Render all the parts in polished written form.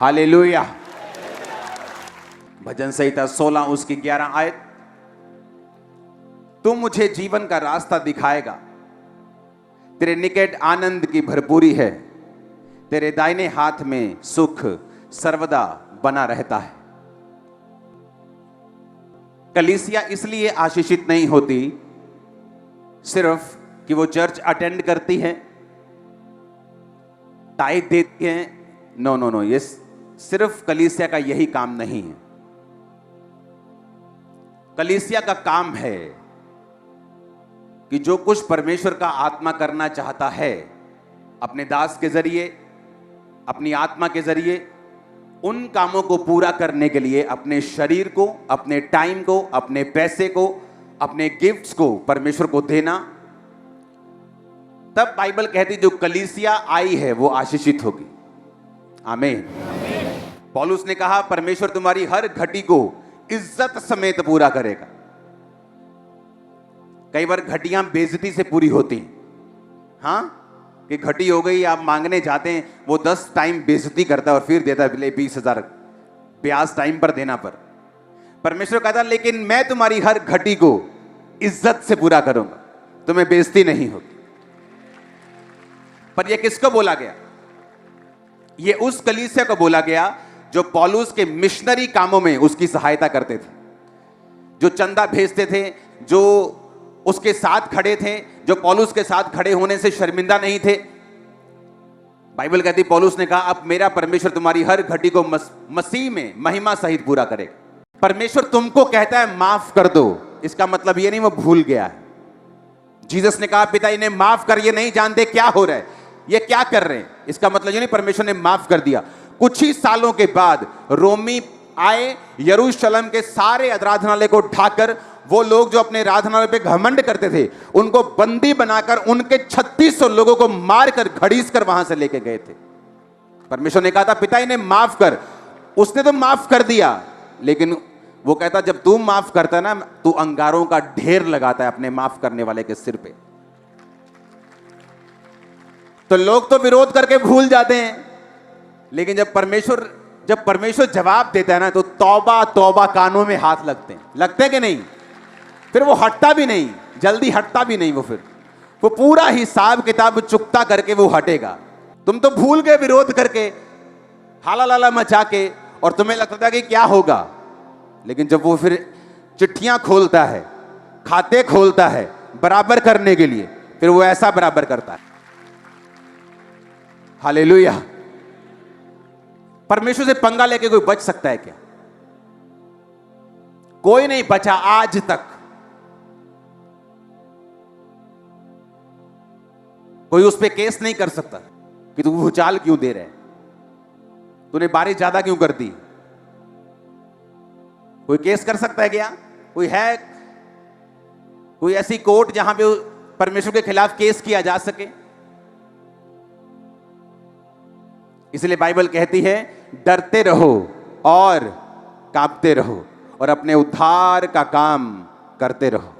Hallelujah. भजन संहिता 16 उसकी 11 आयत। तू मुझे जीवन का रास्ता दिखाएगा, तेरे निकट आनंद की भरपूरी है, तेरे दाहिने हाथ में सुख सर्वदा बना रहता है। कलीसिया इसलिए आशीषित नहीं होती सिर्फ कि वो चर्च अटेंड करती है, टाइट देती है। नो नो नो, ये सिर्फ कलीसिया का यही काम नहीं है। कलीसिया का काम है कि जो कुछ परमेश्वर का आत्मा करना चाहता है अपने दास के जरिए, अपनी आत्मा के जरिए, उन कामों को पूरा करने के लिए अपने शरीर को, अपने टाइम को, अपने पैसे को, अपने गिफ्ट्स को परमेश्वर को देना। तब बाइबल कहती जो कलीसिया आई है वो आशीषित होगी। आमीन। पौलुस ने कहा परमेश्वर तुम्हारी हर घटी को इज्जत समेत पूरा करेगा। कई बार घटियां बेइज्जती से पूरी होती हैं, हाँ, कि घटी हो गई, आप मांगने जाते हैं, वो 10 टाइम बेइज्जती करता है और फिर देता है 20,000 ब्याज टाइम पर देना पर। परमेश्वर कहता लेकिन मैं तुम्हारी हर घटी को इज्जत से पूरा करूंगा, तुम्हें बेइज्जती नहीं होगी। पर यह किसको बोला गया? यह उस कलीसिया को बोला गया जो पौलुस के मिशनरी कामों में उसकी सहायता करते थे, जो चंदा भेजते थे, जो उसके साथ खड़े थे, जो पौलुस के साथ खड़े होने से शर्मिंदा नहीं थे। बाइबल कहती पौलुस ने कहा अब मेरा परमेश्वर तुम्हारी हर घटी को मसीह में महिमा सहित पूरा करेगा। परमेश्वर तुमको कहता है माफ कर दो, इसका मतलब ये नहीं वो भूल गया है। जीसस ने कहा पिता इन्हें माफ कर, ये नहीं जानते क्या हो रहा है, ये क्या कर रहे हैं। इसका मतलब ये नहीं परमेश्वर ने माफ कर दिया। कुछ ही सालों के बाद रोमी आए, यरूशलेम के सारे आराधनालय को ढाकर, वो लोग जो अपने आराधनालय पे घमंड करते थे उनको बंदी बनाकर उनके 3600 लोगों को मारकर घड़ीस कर वहां से लेके गए थे। परमेश्वर ने कहा था पिता इन्हें माफ कर, उसने तो माफ कर दिया, लेकिन वो कहता जब तू माफ करता है ना, तू अंगारों का ढेर लगाता है अपने माफ करने वाले के सिर पे। तो लोग तो विरोध करके भूल जाते हैं, लेकिन जब परमेश्वर जवाब देता है ना, तो तौबा तौबा कानों में हाथ लगते कि नहीं? फिर वो हटता भी नहीं, जल्दी हटता भी नहीं। वो पूरा हिसाब किताब चुकता करके वो हटेगा। तुम तो भूल गए विरोध करके, हाला लाला मचा के, और तुम्हें लगता था कि क्या होगा, लेकिन जब वो फिर चिट्ठियां खोलता है, खाते खोलता है बराबर करने के लिए, फिर वो ऐसा बराबर करता है। हालेलुया। परमेश्वर से पंगा लेके कोई बच सकता है क्या? कोई नहीं बचा आज तक। कोई उस पे केस नहीं कर सकता कि तू भूचाल क्यों दे रहा है, तूने बारिश ज्यादा क्यों कर दी। कोई केस कर सकता है क्या? कोई है कोई ऐसी कोर्ट जहां पे परमेश्वर के खिलाफ केस किया जा सके? इसलिए बाइबल कहती है डरते रहो और कांपते रहो और अपने उद्धार का काम करते रहो।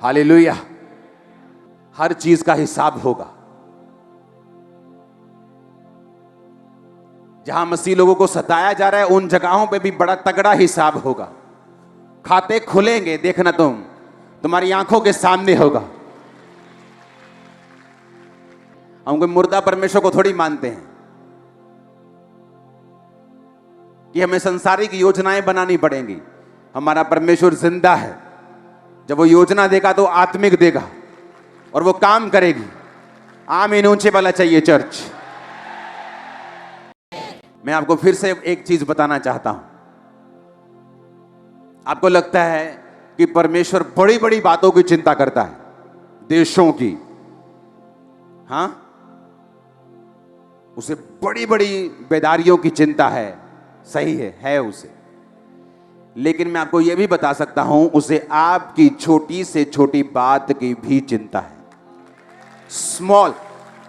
हालेलुया। हर चीज का हिसाब होगा। जहां मसीह लोगों को सताया जा रहा है उन जगहों पे भी बड़ा तगड़ा हिसाब होगा। खाते खुलेंगे, देखना तुम्हारी आंखों के सामने होगा। हम कोई मुर्दा परमेश्वर को थोड़ी मानते हैं कि हमें संसारिक योजनाएं बनानी पड़ेंगी। हमारा परमेश्वर जिंदा है, जब वो योजना देगा तो आत्मिक देगा और वो काम करेगी। आमीन। ऊंचे वाला चाहिए चर्च। मैं आपको फिर से एक चीज बताना चाहता हूं। आपको लगता है कि परमेश्वर बड़ी बड़ी बातों की चिंता करता है, देशों की, हां, उसे बड़ी बड़ी बेदारियों की चिंता है, सही है उसे। लेकिन मैं आपको यह भी बता सकता हूं उसे आपकी छोटी से छोटी बात की भी चिंता है। स्मॉल,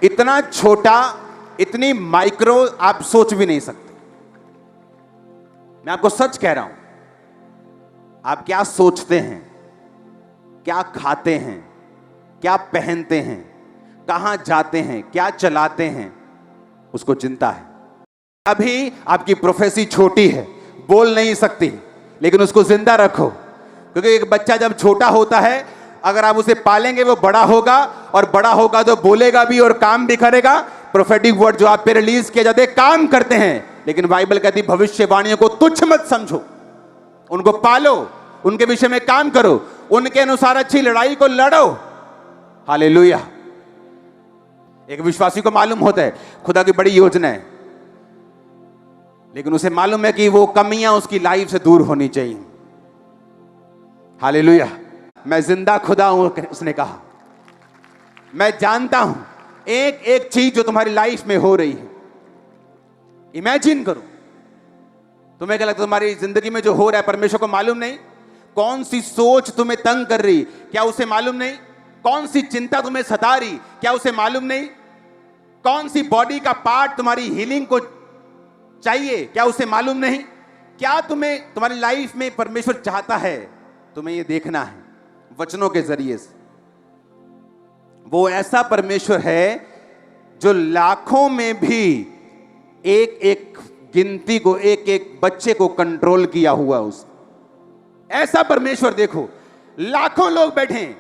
इतना छोटा, इतनी माइक्रो आप सोच भी नहीं सकते। मैं आपको सच कह रहा हूं, आप क्या सोचते हैं, क्या खाते हैं, क्या पहनते हैं, कहां जाते हैं, क्या चलाते हैं, उसको चिंता है। अभी आपकी प्रोफेसी छोटी है, बोल नहीं सकती, लेकिन उसको जिंदा रखो, क्योंकि एक बच्चा जब छोटा होता है, अगर आप उसे पालेंगे वो बड़ा होगा, और बड़ा होगा तो बोलेगा भी और काम भी करेगा। प्रोफेटिक वर्ड जो आप पे रिलीज किए जाते हैं काम करते हैं, लेकिन बाइबल कहती भविष्यवाणियों को तुच्छ मत समझो, उनको पालो, उनके विषय में काम करो, उनके अनुसार अच्छी लड़ाई को लड़ो। हालेलुया। एक विश्वासी को मालूम होता है खुदा की बड़ी योजना है, लेकिन उसे मालूम है कि वो कमियां उसकी लाइफ से दूर होनी चाहिए। हालेलुया। मैं जिंदा खुदा हूं, उसने कहा। मैं जानता हूं एक एक चीज जो तुम्हारी लाइफ में हो रही है। इमेजिन करो, तुम्हें क्या लगता है तुम्हारी जिंदगी में जो हो रहा है परमेश्वर को मालूम नहीं? कौन सी सोच तुम्हें तंग कर रही, क्या उसे मालूम नहीं? कौन सी चिंता तुम्हें सता रही, क्या उसे मालूम नहीं? कौन सी बॉडी का पार्ट तुम्हारी हीलिंग को चाहिए, क्या उसे मालूम नहीं? क्या तुम्हें तुम्हारी लाइफ में परमेश्वर चाहता है? तुम्हें यह देखना है वचनों के जरिए से। वो ऐसा परमेश्वर है जो लाखों में भी एक एक गिनती को, एक एक बच्चे को कंट्रोल किया हुआ उस ऐसा परमेश्वर। देखो लाखों लोग बैठे हैं,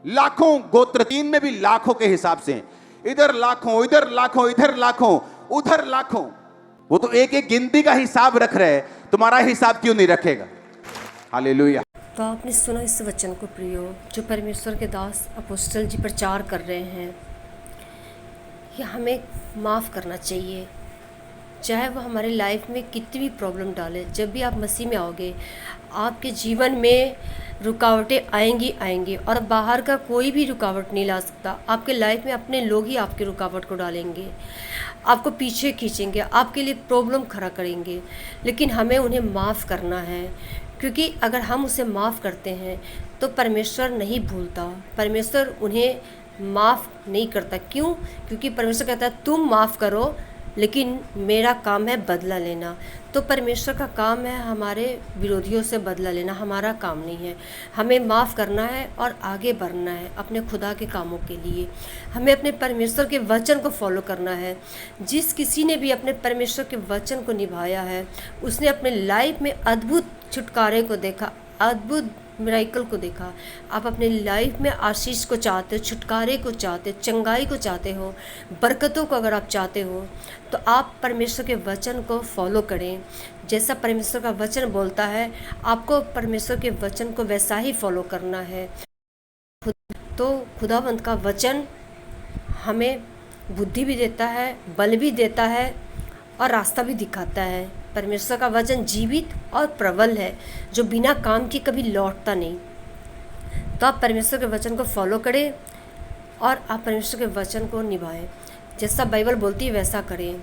लाखों गोत्र, 3 में भी लाखों के हिसाब से, इधर लाखों, इधर लाखों, इधर लाखों, उधर लाखों। वो तो एक एक गिनती का हिसाब रख रहे हैं, तुम्हारा हिसाब क्यों नहीं रखेगा? हालेलुया। तो आपने सुना इस वचन को प्रियो, जो परमेश्वर के दास अपोस्टल जी प्रचार कर रहे हैं कि हमें माफ़ करना चाहिए, चाहे वो हमारे लाइफ में कितनी भी प्रॉब्लम डाले। जब भी आप मसीह में आओगे, आपके जीवन में रुकावटें आएंगी, और बाहर का कोई भी रुकावट नहीं ला सकता। आपके लाइफ में अपने लोग ही आपकी रुकावट को डालेंगे, आपको पीछे खींचेंगे, आपके लिए प्रॉब्लम खड़ा करेंगे। लेकिन हमें उन्हें माफ़ करना है, क्योंकि अगर हम उसे माफ़ करते हैं तो परमेश्वर नहीं भूलता, परमेश्वर उन्हें माफ़ नहीं करता। क्यों? क्योंकि परमेश्वर कहता है तुम माफ़ करो, लेकिन मेरा काम है बदला लेना। तो परमेश्वर का काम है हमारे विरोधियों से बदला लेना, हमारा काम नहीं है। हमें माफ़ करना है और आगे बढ़ना है अपने खुदा के कामों के लिए। हमें अपने परमेश्वर के वचन को फॉलो करना है। जिस किसी ने भी अपने परमेश्वर के वचन को निभाया है, उसने अपने लाइफ में अद्भुत छुटकारे को देखा, अद्भुत मिराइकल को देखा। आप अपने लाइफ में आशीष को चाहते हो, छुटकारे को चाहते हो, चंगाई को चाहते हो, बरकतों को अगर आप चाहते हो, तो आप परमेश्वर के वचन को फॉलो करें। जैसा परमेश्वर का वचन बोलता है, आपको परमेश्वर के वचन को वैसा ही फॉलो करना है। तो खुदावंत का वचन हमें बुद्धि भी देता है, बल भी देता है और रास्ता भी दिखाता है। परमेश्वर का वचन जीवित और प्रबल है, जो बिना काम के कभी लौटता नहीं। तो आप परमेश्वर के वचन को फॉलो करें और आप परमेश्वर के वचन को निभाएं। जैसा बाइबल बोलती है वैसा करें।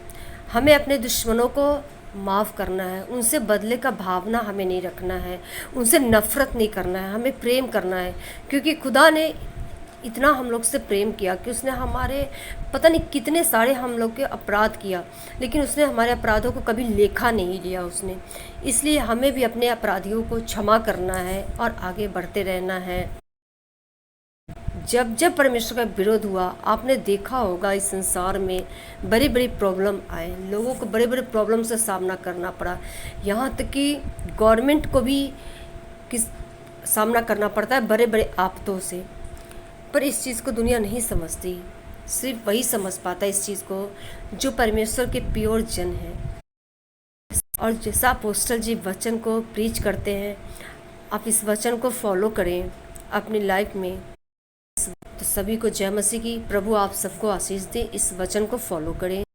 हमें अपने दुश्मनों को माफ़ करना है, उनसे बदले का भावना हमें नहीं रखना है, उनसे नफ़रत नहीं करना है, हमें प्रेम करना है। क्योंकि खुदा ने इतना हम लोग से प्रेम किया कि उसने हमारे पता नहीं कितने सारे हम लोग के अपराध किया, लेकिन उसने हमारे अपराधों को कभी लेखा नहीं लिया उसने। इसलिए हमें भी अपने अपराधियों को क्षमा करना है और आगे बढ़ते रहना है। जब जब परमेश्वर का विरोध हुआ, आपने देखा होगा इस संसार में बड़ी बड़ी प्रॉब्लम आए, लोगों को बड़े बड़े प्रॉब्लम से सामना करना पड़ा। यहाँ तक कि गवर्नमेंट को भी सामना करना पड़ता है बड़े बड़े आफतों से। पर इस चीज़ को दुनिया नहीं समझती, सिर्फ वही समझ पाता है इस चीज़ को जो परमेश्वर के प्योर जन है। और जैसा अपोस्टल जी वचन को प्रीच करते हैं, आप इस वचन को फॉलो करें अपनी लाइफ में। तो सभी को जय मसीह की। प्रभु आप सबको आशीष दे। इस वचन को फॉलो करें।